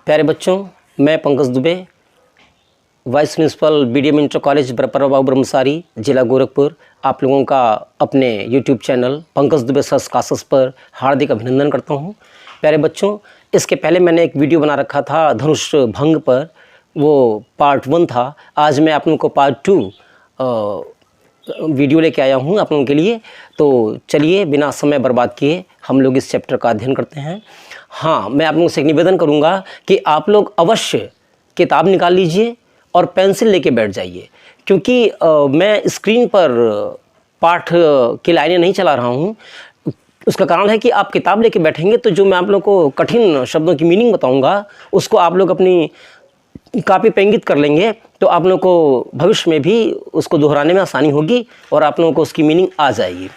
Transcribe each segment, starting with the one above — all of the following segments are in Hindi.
प्यारे बच्चों, मैं Pankaj Dubey, vice principal BDM inter college Barparwa Brahmsari, जिला गोरखपुर, आप लोगों का अपने YouTube channel Pankaj Dubey sir's classes पर हार्दिक अभिनंदन करता हूं। प्यारे बच्चों, इसके पहले मैंने एक वीडियो बना रखा था धनुष भंग पर, वो पार्ट 1 था। आज मैं आप लोगों को पार्ट 2 वीडियो लेके आया हूँ आप लोगों के लिए। तो चलिए बिना समय बर्बाद किए हम लोग इस चैप्टर का अध्ययन करते हैं। हाँ, मैं आप लोगों से एक निवेदन करूँगा कि आप लोग अवश्य किताब निकाल लीजिए और पेंसिल लेके बैठ जाइए, क्योंकि मैं स्क्रीन पर पाठ की लाइनें नहीं चला रहा हूँ। उसका कारण है कि आप किताब लेके बैठेंगे तो जो मैं आप लोग को कठिन शब्दों की मीनिंग बताऊँगा उसको आप लोग अपनी कापी पे इंगित कर लेंगे, तो आप लोगों को भविष्य में भी उसको दोहराने में आसानी होगी और आप लोगों को उसकी मीनिंग आ जाएगी।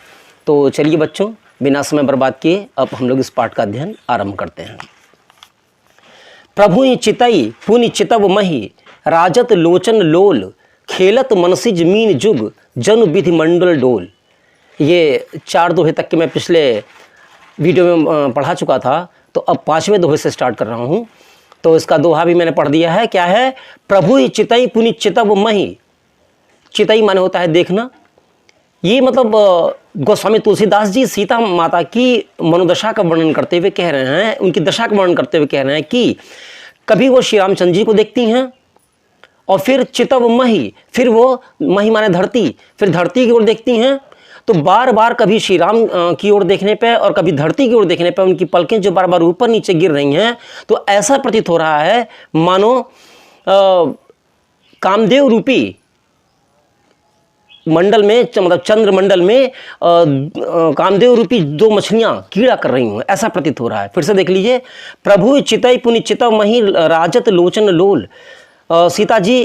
तो चलिए बच्चों, बिना समय बर्बाद किए अब हम लोग इस पाठ का अध्ययन आरंभ करते हैं। प्रभु चितई पुनि चितव मही, राजत लोचन लोल, खेलत मनसिज मीन जुग, जन विधि मंडल डोल। ये 4 दोहे तक के मैं पिछले वीडियो में पढ़ा चुका था, तो अब 5वें दोहे से स्टार्ट कर रहा हूँ। तो इसका दोहा भी मैंने पढ़ दिया है। क्या है? प्रभु ही चितई पुनि चितव मही। चितई माने होता है देखना। ये मतलब गोस्वामी तुलसीदास जी सीता माता की मनोदशा का वर्णन करते हुए कह रहे हैं, उनकी दशा का वर्णन करते हुए कह रहे हैं कि कभी वो श्री रामचंद्र जी को देखती हैं और फिर चितव मही, फिर वो मही माने धरती, फिर धरती की ओर देखती हैं। तो बार बार कभी श्री राम की ओर देखने पे और कभी धरती की ओर देखने पे उनकी पलकें जो बार बार ऊपर नीचे गिर रही हैं, तो ऐसा प्रतीत हो रहा है मानो कामदेव रूपी मंडल में, मतलब चंद्र मंडल में कामदेव रूपी 2 मछलियां कीड़ा कर रही हूँ, ऐसा प्रतीत हो रहा है। फिर से देख लीजिए। प्रभु चितई पुनि चितव मही, राजत लोचन लोल। सीता जी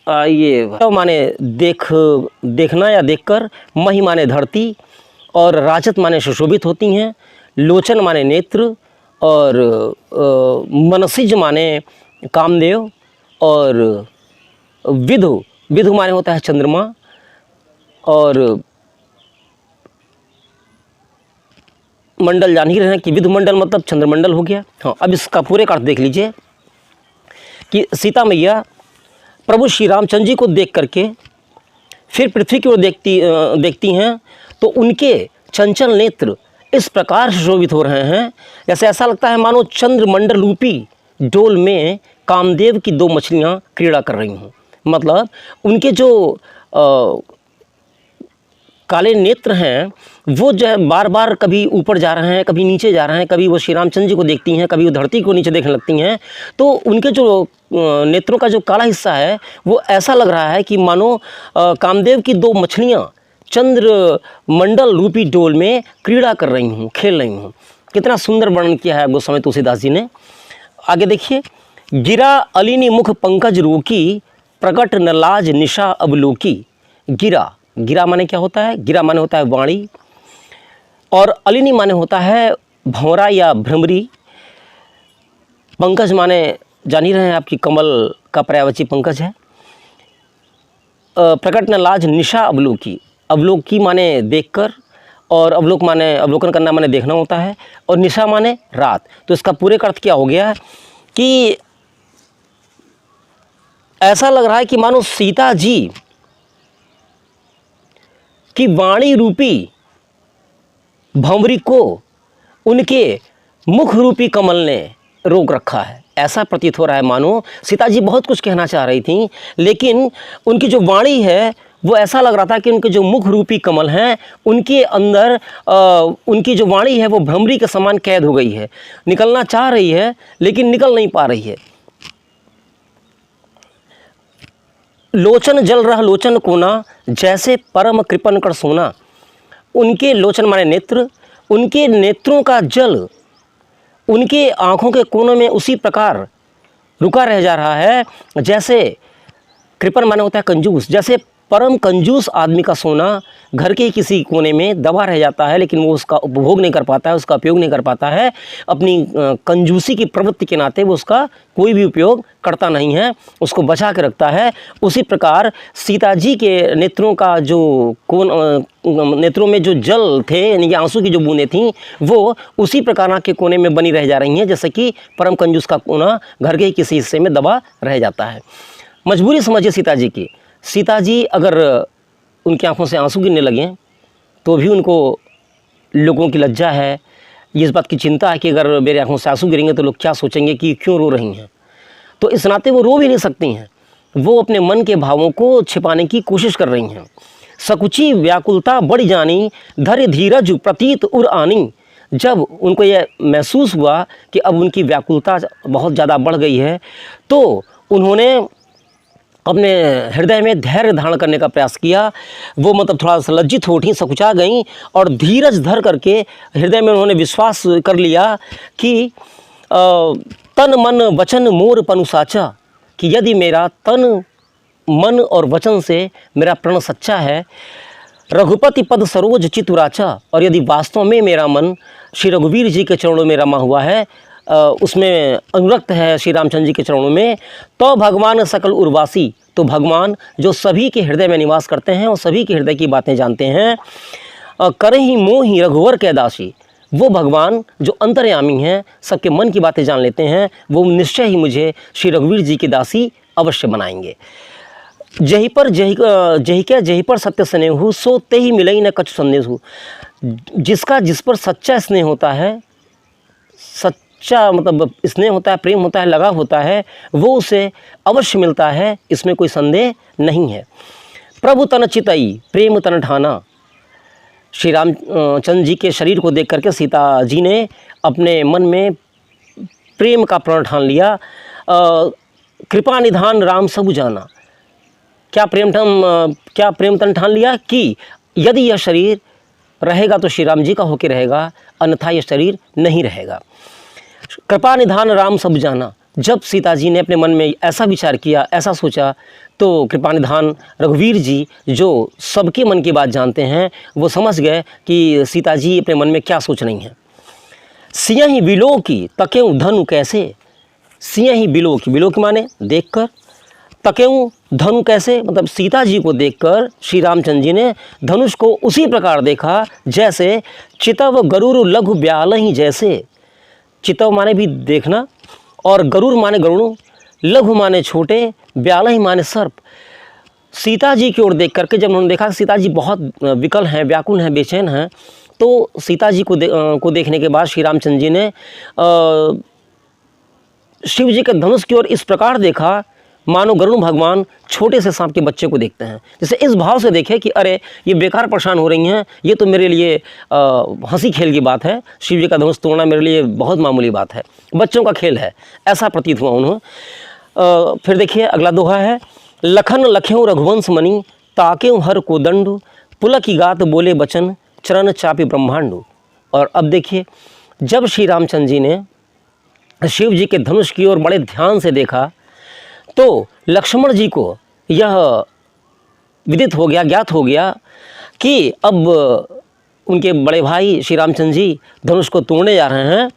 ये माने देखना या देखकर, मही माने धरती, और राजत माने सुशोभित होती हैं, लोचन माने नेत्र, और मनसिज माने कामदेव, और विधु माने होता है चंद्रमा, और मंडल जान ही रहे हैं कि विधु मंडल मतलब चंद्रमंडल हो गया। हाँ, अब इसका पूरे का अर्थ देख लीजिए कि सीता मैया प्रभु श्री रामचंद्र जी को देख करके फिर पृथ्वी की ओर देखती हैं, तो उनके चंचल नेत्र इस प्रकार से शोभित हो रहे हैं जैसे ऐसा लगता है मानो चंद्रमंडल रूपी डोल में कामदेव की 2 मछलियां क्रीड़ा कर रही हों। मतलब उनके जो काले नेत्र हैं वो जो है बार बार कभी ऊपर जा रहे हैं, कभी नीचे जा रहे हैं, कभी वो श्री रामचंद्र जी को देखती हैं, कभी वो धरती को नीचे देखने लगती हैं। तो उनके जो नेत्रों का जो काला हिस्सा है वो ऐसा लग रहा है कि मानो कामदेव की 2 मछलियां चंद्र मंडल रूपी डोल में क्रीड़ा कर रही हूँ, खेल रही हूँ। कितना सुंदर वर्णन किया है गोस्वामी तुलसीदास जी ने। आगे देखिए। गिरा अलिनी मुख पंकज रोकी, प्रकट नलाज निशा अवलोकी। गिरा माने क्या होता है? गिरा माने होता है वाणी, और अलिनी माने होता है भंवरा या भ्रमरी। पंकज माने जान ही रहे हैं आपकी कमल का पर्यायवाची पंकज है। प्रकट नलाज निशा अवलोकी। अवलोकी माने देखकर, और अवलोक माने अवलोकन करना माने देखना होता है, और निशा माने रात। तो इसका पूरे का अर्थ क्या हो गया कि ऐसा लग रहा है कि मानो सीता जी की वाणी रूपी भंवरी को उनके मुख रूपी कमल ने रोक रखा है। ऐसा प्रतीत हो रहा है मानो सीता जी बहुत कुछ कहना चाह रही थी, लेकिन उनकी जो वाणी है वो ऐसा लग रहा था कि उनके जो मुख रूपी कमल हैं उनके अंदर उनकी जो वाणी है वो भ्रमरी के समान कैद हो गई है। निकलना चाह रही है लेकिन निकल नहीं पा रही है। लोचन जल रहा लोचन कोना, जैसे परम कृपन कर सोना। उनके लोचन माने नेत्र, उनके नेत्रों का जल उनके आँखों के कोनों में उसी प्रकार रुका रह जा रहा है जैसे, कृपन माने होता है कंजूस, जैसे परम कंजूस आदमी का सोना घर के किसी कोने में दबा रह जाता है, लेकिन वो उसका उपभोग नहीं कर पाता है, उसका उपयोग नहीं कर पाता है। अपनी कंजूसी की प्रवृत्ति के नाते वो उसका कोई भी उपयोग करता नहीं है, उसको बचा के रखता है। उसी प्रकार सीता जी के नेत्रों का जो नेत्रों में जो जल थे, यानी कि आंसू की जो बूंदें थीं, वो उसी प्रकार आँख के कोने में बनी रह जा रही हैं, जैसे कि परम कंजूस का कोना घर के किसी हिस्से में दबा रह जाता है। मजबूरी समझिए सीता जी की। सीता जी अगर उनकी आंखों से आंसू गिरने लगें तो भी उनको लोगों की लज्जा है, ये इस बात की चिंता है कि अगर मेरे आंखों से आंसू गिरेंगे तो लोग क्या सोचेंगे कि क्यों रो रही हैं। तो इस नाते वो रो भी नहीं सकती हैं, वो अपने मन के भावों को छिपाने की कोशिश कर रही हैं। सकुची व्याकुलता बढ़ जानी, धैर्य धीरज प्रतीत उर आनी। जब उनको यह महसूस हुआ कि अब उनकी व्याकुलता बहुत ज़्यादा बढ़ गई है, तो उन्होंने अपने हृदय में धैर्य धारण करने का प्रयास किया। वो मतलब थोड़ा सा लज्जित हो उठी, सकुचा गईं और धीरज धर करके हृदय में उन्होंने विश्वास कर लिया कि तन मन वचन मोर पनु साचा, कि यदि मेरा तन मन और वचन से मेरा प्रण सच्चा है, रघुपति पद सरोज चितुराचा, और यदि वास्तव में मेरा मन श्री रघुवीर जी के चरणों में रमा हुआ है, उसमें अनुरक्त है श्री रामचंद्र जी के चरणों में, तो भगवान सकल उर्वासी, तो भगवान जो सभी के हृदय में निवास करते हैं और सभी के हृदय की बातें जानते हैं, करे ही मोह ही रघुवर के दासी, वो भगवान जो अंतर्यामी हैं, सबके मन की बातें जान लेते हैं, वो निश्चय ही मुझे श्री रघुवीर जी की दासी अवश्य बनाएंगे। जही पर सत्य स्नेह सो ते ही मिलई न कछु संदेश हो। जिसका जिस पर सच्चा स्नेह होता है, सच्चा मतलब स्नेह होता है, प्रेम होता है, लगाव होता है, वो उसे अवश्य मिलता है, इसमें कोई संदेह नहीं है। प्रभु तन चितई प्रेम तन ठाना। श्री रामचंद्र जी के शरीर को देख करके सीता जी ने अपने मन में प्रेम का प्रण ठान लिया। कृपा निधान राम सब जाना। क्या प्रेम तन ठान लिया कि यदि यह शरीर रहेगा तो श्री राम जी का होकर रहेगा, अन्यथा यह शरीर नहीं रहेगा। कृपा निधान राम सब जाना। जब सीता जी ने अपने मन में ऐसा विचार किया, ऐसा सोचा, तो कृपा निधान रघुवीर जी जो सबके मन की बात जानते हैं, वो समझ गए कि सीता जी अपने मन में क्या सोच रही हैं। सिया ही बिलो की तकेऊ धनु कैसे। सिया ही बिलो की माने देखकर, तकेऊ धनु कैसे मतलब सीता जी को देखकर श्री रामचंद्र जी ने धनुष को उसी प्रकार देखा जैसे चितव गरुड़ लघु ब्याल ही जैसे। चितव माने भी देखना, और गरुड़ माने गरुड़, लघु माने छोटे, ब्याल ही माने सर्प। सीता जी की ओर देख करके जब उन्होंने देखा सीता जी बहुत विकल हैं, व्याकुल हैं, बेचैन हैं, तो सीता जी को देखने के बाद श्री रामचंद्र जी ने शिव जी के धनुष की ओर इस प्रकार देखा मानो गरुड़ भगवान छोटे से सांप के बच्चे को देखते हैं। जैसे इस भाव से देखे कि अरे ये बेकार परेशान हो रही हैं, ये तो मेरे लिए हंसी खेल की बात है, शिव जी का धनुष तोड़ना मेरे लिए बहुत मामूली बात है, बच्चों का खेल है, ऐसा प्रतीत हुआ उन्हें। फिर देखिए अगला दोहा है, लखन लख्यों रघुवंश मणि ताक्यों हर को दंडु, पुलक की गात बोले बचन चरण चापी ब्रह्मांडु। और अब देखिए जब श्री रामचंद्र जी ने शिव जी के धनुष की ओर बड़े ध्यान से देखा, तो लक्ष्मण जी को यह विदित हो गया, ज्ञात हो गया कि अब उनके बड़े भाई श्री रामचंद्र जी धनुष को तोड़ने जा रहे हैं।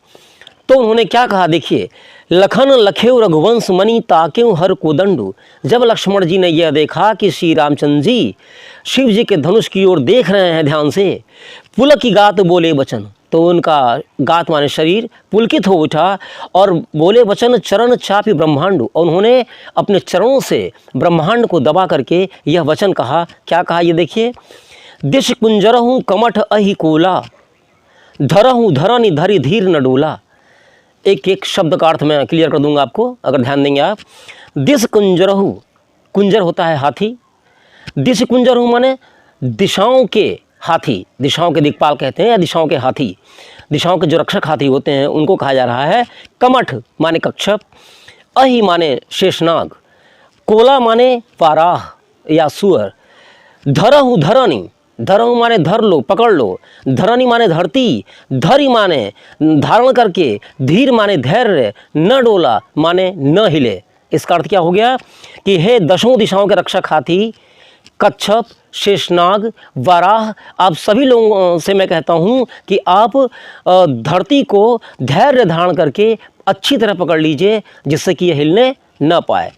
तो उन्होंने क्या कहा, देखिए, लखन लखेव रघुवंश मणि ताकेव हर कोदंडु। जब लक्ष्मण जी ने यह देखा कि श्री रामचंद्र जी शिव जी के धनुष की ओर देख रहे हैं ध्यान से, पुलक की गात बोले वचन, तो उनका गात माने शरीर पुलकित हो उठा और बोले वचन चरण चापी ब्रह्मांड। और उन्होंने अपने चरणों से ब्रह्मांड को दबा करके यह वचन कहा। क्या कहा ये देखिए, दिश कुंजरहूँ कमठ अहि कोला, धरहूँ धरनी धरी धीर न डोला। एक एक शब्द का अर्थ मैं क्लियर कर दूंगा आपको, अगर ध्यान देंगे आप। दिश कुंजरहूँ, कुंजर होता है हाथी, दिश कुंजरहूँ माने दिशाओं के हाथी, दिशाओं के दिक्पाल कहते हैं या दिशाओं के हाथी, दिशाओं के जो रक्षक हाथी होते हैं उनको कहा जा रहा है। कमठ माने कच्छप, अहि माने शेषनाग, कोला माने पाराह या सुअर, धरहु धरनी, धरहु माने धर लो, पकड़ लो, धरनी माने धरती, धरी माने धारण करके, धीर माने धैर्य, न डोला माने न हिले। इसका अर्थ क्या हो गया कि हे दशों दिशाओं के रक्षक हाथी, कच्छप, शेषनाग, वराह, आप सभी लोगों से मैं कहता हूँ कि आप धरती को धैर्य धारण करके अच्छी तरह पकड़ लीजिए, जिससे कि यह हिलने न पाए।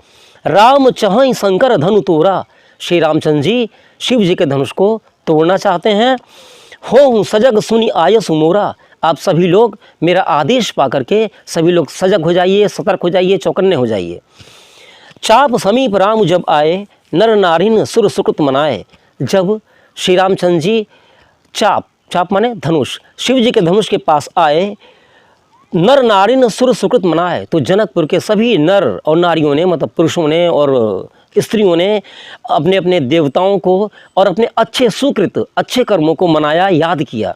राम चहई शंकर धनु तोड़ा, श्री रामचंद्र जी शिव जी के धनुष को तोड़ना चाहते हैं। हो सजग सुनी आयस मोरा, आप सभी लोग मेरा आदेश पा करके सभी लोग सजग हो जाइए, सतर्क हो जाइए, चौकन्ने हो जाइए। चाप समीप राम जब आए, नर नारिन सुर सुकृत मनाए। जब श्री रामचंद्र जी चाप माने धनुष, शिव जी के धनुष के पास आए, नर नारिन सुर सुकृत मनाए, तो जनकपुर के सभी नर और नारियों ने, मतलब पुरुषों ने और स्त्रियों ने अपने अपने देवताओं को और अपने अच्छे सुकृत अच्छे कर्मों को मनाया, याद किया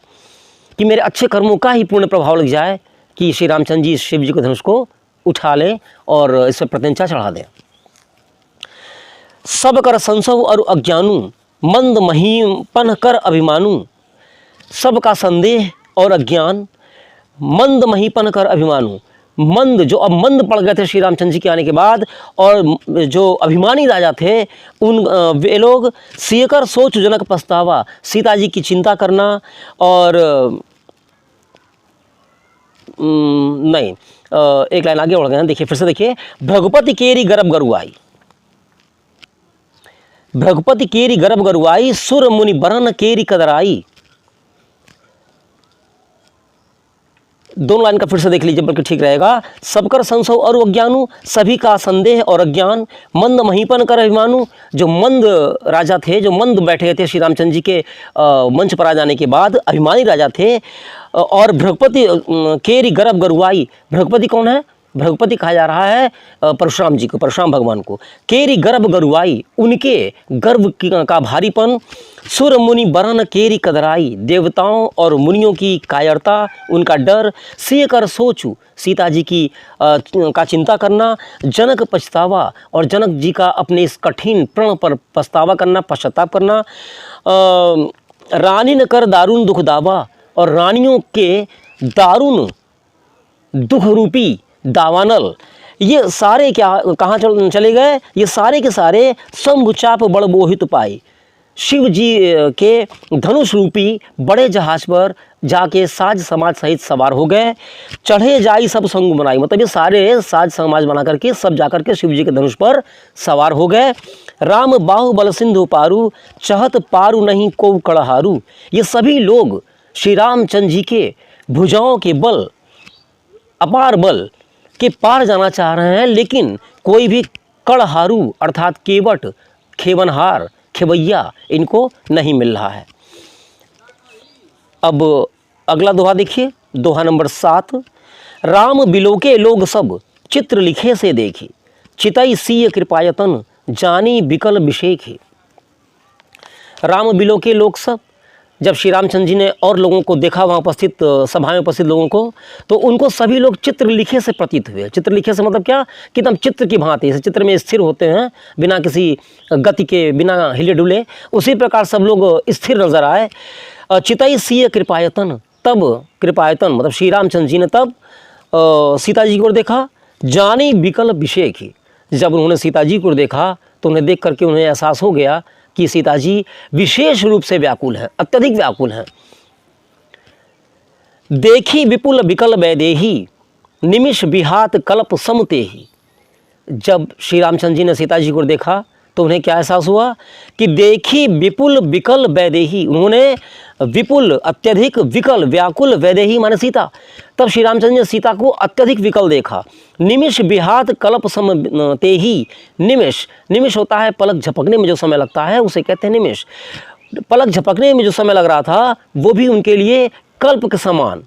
कि मेरे अच्छे कर्मों का ही पूर्ण प्रभाव लग जाए कि श्री रामचंद्र जी शिव जी के धनुष को उठा लें और इस पर प्रत्यंचा चढ़ा दें। सब कर संसव और अज्ञानु, मंद महीपन कर अभिमानु। सब का संदेह और अज्ञान, मंद महीपन कर अभिमानु। मंद, जो अब मंद पड़ गए थे श्री रामचंद्र जी के आने के बाद, और जो अभिमानी राजा थे उन वे लोग सीकर सोच जनक पछतावा, सीता जी की चिंता करना और नहीं, एक लाइन आगे बढ़ गए हैं, देखिए फिर से देखिए। भृगुपति केरी गर्भ गरुआई, भृगुपति केरी गर्भ गरुआई, सुर मुनि बरन केरी कदराई। दोनों लाइन का फिर से देख लीजिए, बल्कि ठीक रहेगा। सबकर संशय और अज्ञानु, सभी का संदेह और अज्ञान, मंद महीपन कर अभिमानु। जो मंद राजा थे, जो मंद बैठे थे श्री रामचंद्र जी के मंच पर आ जाने के बाद, अभिमानी राजा थे। और भृगुपति केरी गर्भ गरुआई, भृगुपति कौन है? भृगुपति कहा जा रहा है परशुराम जी को, परशुराम भगवान को। केरी गर्भ गरुआई, उनके गर्भ का भारीपन। सुर मुनि बरन केरी कदराई, देवताओं और मुनियों की कायरता, उनका डर। सिय कर सोचू, सीता जी की का चिंता करना। जनक पछतावा, और जनक जी का अपने इस कठिन प्रण पर पछतावा करना, पश्चाताप करना। रानी न कर दारुण दुख दावा, और रानियों के दारुण दुख रूपी दावानल। ये सारे क्या कहाँ चले गए? ये सारे के सारे शंभुचाप बड़ मोहित पाए, शिव जी के धनुष रूपी बड़े जहाज पर जाके साज समाज सहित सवार हो गए। चढ़े जाई सब संग बनाई, मतलब ये सारे साज समाज बना करके सब जाकर के शिव जी के धनुष पर सवार हो गए। राम बाहु बल सिंधु पारू, चहत पारू नहीं को कड़हारू। ये सभी लोग श्री रामचंद्र जी के भुजाओं के बल, अपार बल के पार जाना चाह रहे हैं, लेकिन कोई भी कड़हारू अर्थात केवट, खेवनहार, खेवैया इनको नहीं मिल रहा है। अब अगला दोहा देखिए, दोहा नंबर 7। राम बिलोके लोग सब, चित्र लिखे से देखे, चितई सीय कृपायतन, जानी बिकल विषेखे। राम बिलोके लोग सब, जब श्री रामचंद्र जी ने और लोगों को देखा, वहाँ उपस्थित सभा में उपस्थित लोगों को, तो उनको सभी लोग चित्र लिखे से प्रतीत हुए। चित्र लिखे से मतलब क्या कि एकदम चित्र की भांति, जैसे चित्र में स्थिर होते हैं बिना किसी गति के, बिना हिले डुले, उसी प्रकार सब लोग स्थिर नजर आए। चितई सीय कृपायतन, तब कृपायतन मतलब श्री रामचंद्र जी ने तब सीता जी को देखा। जानी बिकल विषेखी, जब उन्होंने सीता जी को देखा तो उन्हें देख करके उन्हें एहसास हो गया कि सीता जी विशेष रूप से व्याकुल हैं, अत्यधिक व्याकुल हैं। देखी विपुल विकल वैदेही, निमिष विहात कल्प समतेही। जब श्री रामचंद्र जी ने सीता जी को देखा तो उन्हें क्या एहसास हुआ कि देखी विपुल विकल वैदेही, उन्होंने विपुल अत्यधिक, विकल व्याकुल, वैदेही माने सीता, तब श्री रामचंद्र ने सीता को अत्यधिक विकल देखा। निमिष विहात कल्प समतेही, निमिष, निमिष होता है पलक झपकने में जो समय लगता है उसे कहते हैं निमिष। पलक झपकने में जो समय लग रहा था वो भी उनके लिए कल्प के समान,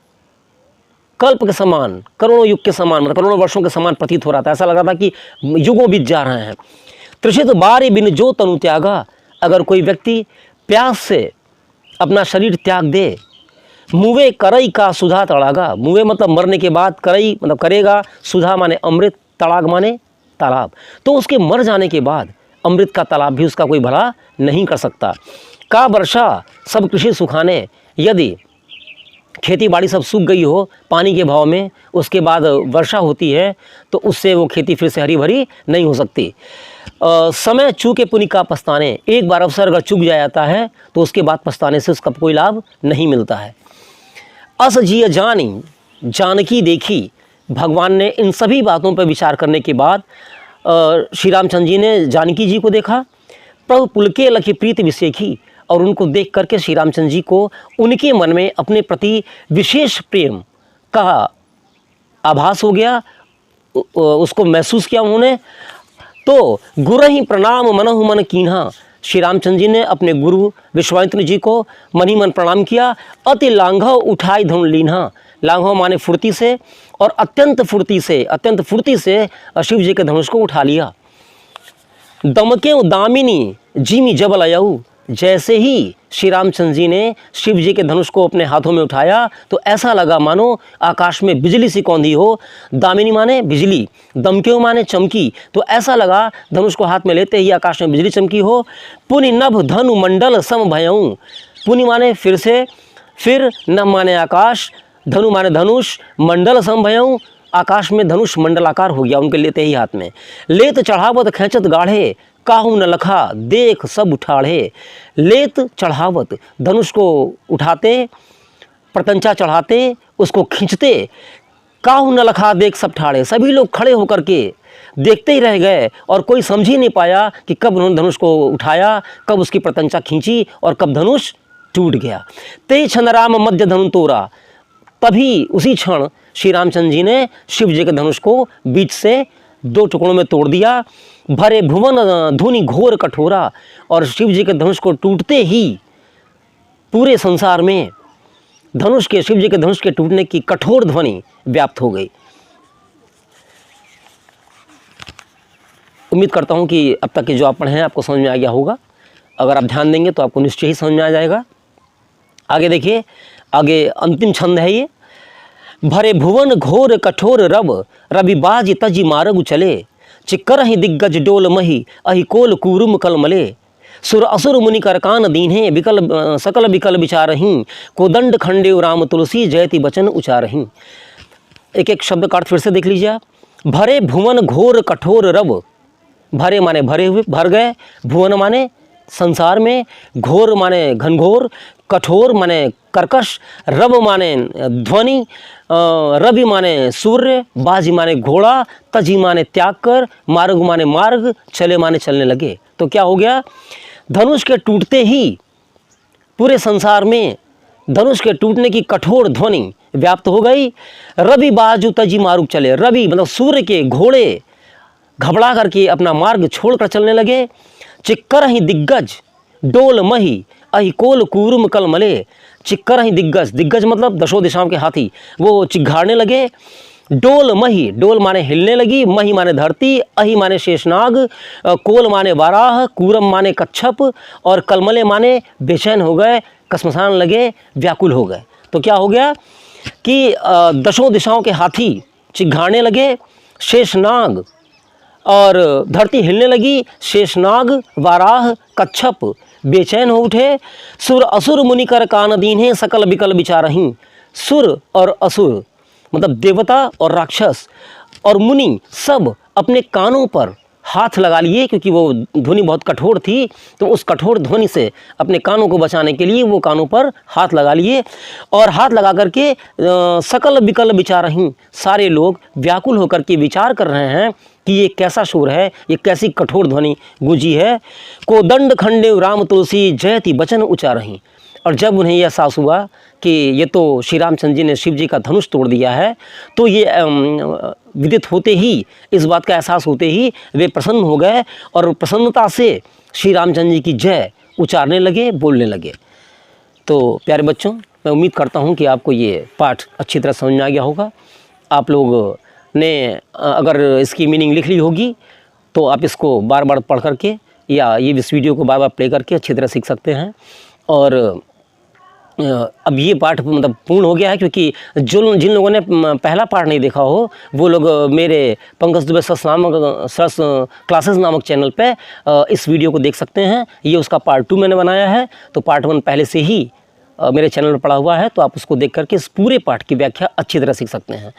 कल्प के समान, करोड़ों युग के समान, मतलब करोड़ों वर्षों के समान प्रतीत हो रहा था। ऐसा लग रहा था कि युगों बीत जा रहे हैं। त्रिषित बारे बिन जो तनु त्यागा, अगर कोई व्यक्ति प्यास से अपना शरीर त्याग दे। मुवे करई का सुधा तड़ागा, मुवे मतलब मरने के बाद, करई मतलब करेगा, सुधा माने अमृत, तड़ाग माने तालाब, तो उसके मर जाने के बाद अमृत का तालाब भी उसका कोई भला नहीं कर सकता। का वर्षा सब कृषि सुखाने, यदि खेती बाड़ी सब सूख गई हो पानी के भाव में, उसके बाद वर्षा होती है तो उससे वो खेती फिर से हरी भरी नहीं हो सकती। समय चूके पुनि का पछताने, एक बार अवसर अगर चूक जाता है तो उसके बाद पछताने से उसका कोई लाभ नहीं मिलता है। अस जिय जानी जानकी देखी, भगवान ने इन सभी बातों पर विचार करने के बाद श्री रामचंद्र जी ने जानकी जी को देखा। प्रभु पुलके लखी प्रीति विशेखी, और उनको देख करके श्री रामचंद्र जी को उनके मन में अपने प्रति विशेष प्रेम का आभास हो गया, उसको महसूस किया उन्होंने। तो गुरु ही प्रणाम मनहु मन कीन्हा, श्री रामचंद्र जी ने अपने गुरु विश्वामित्र जी को मन ही मन प्रणाम किया। अति लांघव उठाई धनु लीन्हा, लांघव माने फुर्ती से, और अत्यंत फुर्ती से शिव जी के धनुष को उठा लिया। दमके दामिनी जिमी जबल अयऊ, जैसे ही श्री रामचंद्र जी ने शिव जी के धनुष को अपने हाथों में उठाया तो ऐसा लगा मानो आकाश में बिजली सी कौंधी हो। दामिनी माने बिजली, दमकेऊ माने चमकी, तो ऐसा लगा धनुष को हाथ में लेते ही आकाश में बिजली चमकी हो। पुनि नभ धनु मंडल सम भयऊ, पुनि माने फिर से, फिर नभ माने आकाश, धनु माने धनुष, मंडल सम भयऊ, आकाश में धनुष मंडलाकार हो गया उनके लेते ही हाथ में। लेत चढ़ावत खैंचत गाढ़े, काहू न लखा देख सब उठाड़े। लेत चढ़ावत, धनुष को उठाते, प्रतंचा चढ़ाते, उसको खींचते, काहू न लखा देख सब ठाड़े, सभी लोग खड़े होकर के देखते ही रह गए और कोई समझ ही नहीं पाया कि कब उन्होंने धनुष को उठाया, कब उसकी प्रतंचा खींची और कब धनुष टूट गया। ते क्षण राम मध्य धनु तोरा, तभी उसी क्षण श्री रामचंद्र जी ने शिव जी के धनुष को बीच से दो टुकड़ों में तोड़ दिया। भरे भुवन धुनि घोर कठोरा, और शिव जी के धनुष को टूटते ही पूरे संसार में शिव जी के धनुष के टूटने की कठोर ध्वनि व्याप्त हो गई। उम्मीद करता हूं कि अब तक के जो आप पढ़े हैं आपको समझ में आ गया होगा। अगर आप ध्यान देंगे तो आपको निश्चय ही समझ में आ जाएगा। आगे देखिए, आगे अंतिम छंद है ये। भरे भुवन घोर कठोर रब, रवि बाज तजी मारगु चले, चिक्कर ही दिग्गज डोल मही अहि कोल कूरुम कलमले। सुर असुर मुनि कर कान दीन्हे, विकल सकल विकल विचारहीं, कोदंड खंडे राम तुलसी जयति बचन उचारहीं। एक एक शब्द का अर्थ फिर से देख लीजिए आप। भरे भुवन घोर कठोर रब, भरे माने भरे हुए, भर गए, भुवन माने संसार में, घोर माने घनघोर, कठोर माने कर्कश, रब माने ध्वनि, रवि माने सूर्य, बाजी माने घोड़ा, तजी माने त्याग कर, मार्ग माने मार्ग, चले माने चलने लगे। तो क्या हो गया, धनुष के टूटते ही पूरे संसार में धनुष के टूटने की कठोर ध्वनि व्याप्त हो गई। रवि बाजू तजी मार्ग चले, रवि मतलब सूर्य के घोड़े घबरा करके अपना मार्ग छोड़कर चलने लगे। चिक्कर ही दिग्गज डोल मही अहि कोल कूरुम कल मले, चिक्कर ही दिग्गज, दिग्गज मतलब दशों दिशाओं के हाथी, वो चिघाड़ने लगे। डोल मही, डोल माने हिलने लगी, मही माने धरती, अहि माने शेषनाग, कोल माने वाराह, कूरम माने कच्छप, और कलमले माने बेचैन हो गए, कसमसान लगे, व्याकुल हो गए। तो क्या हो गया कि दशों दिशाओं के हाथी चिघाड़ने लगे, शेषनाग और धरती हिलने लगी, शेषनाग वाराह कच्छप बेचैन हो उठे। सुर असुर मुनि कर कान दीन्हे सकल विकल विचारहीं, सुर और असुर मतलब देवता और राक्षस और मुनि सब अपने कानों पर हाथ लगा लिए, क्योंकि वो ध्वनि बहुत कठोर थी, तो उस कठोर ध्वनि से अपने कानों को बचाने के लिए वो कानों पर हाथ लगा लिए। और हाथ लगा करके सकल विकल विचारहीं, सारे लोग व्याकुल होकर के विचार कर रहे हैं कि ये कैसा शोर है, ये कैसी कठोर ध्वनि गूंजी है। कोदंड खंडे राम तुलसी जयति बचन उचारहीं, और जब उन्हें यह एहसास हुआ कि ये तो श्री रामचंद्र जी ने शिव जी का धनुष तोड़ दिया है, तो ये विदित होते ही, इस बात का एहसास होते ही वे प्रसन्न हो गए और प्रसन्नता से श्री रामचंद्र जी की जय उचारने लगे, बोलने लगे। तो प्यारे बच्चों, मैं उम्मीद करता हूँ कि आपको ये पाठ अच्छी तरह समझ में आ गया होगा। आप लोग ने अगर इसकी मीनिंग लिख ली होगी तो आप इसको बार बार पढ़ करके या ये इस वीडियो को बार बार प्ले करके अच्छी तरह सीख सकते हैं। और अब ये पाठ मतलब पूर्ण हो गया है, क्योंकि जिन लोगों ने पहला पाठ नहीं देखा हो वो लोग मेरे पंकज दुबे सरस क्लासेस नामक चैनल पे इस वीडियो को देख सकते हैं। ये उसका पार्ट 2 मैंने बनाया है, तो पार्ट 1 पहले से ही मेरे चैनल पर पड़ा हुआ है, तो आप उसको देख करके इस पूरे पाठ की व्याख्या अच्छी तरह सीख सकते हैं।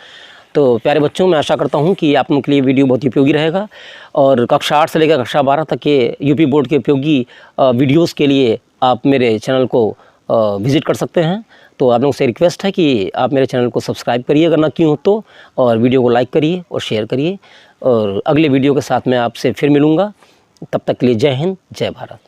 तो प्यारे बच्चों, मैं आशा करता हूँ कि आप लोगों के लिए वीडियो बहुत ही उपयोगी रहेगा और कक्षा 8 से लेकर कक्षा 12 तक के यूपी बोर्ड के उपयोगी वीडियोस के लिए आप मेरे चैनल को विज़िट कर सकते हैं। तो आप लोगों से रिक्वेस्ट है कि आप मेरे चैनल को सब्सक्राइब करिए अगर ना किए हो तो, और वीडियो को लाइक करिए और शेयर करिए। और अगले वीडियो के साथ मैं आपसे फिर मिलूँगा। तब तक के लिए जय हिंद, जय भारत।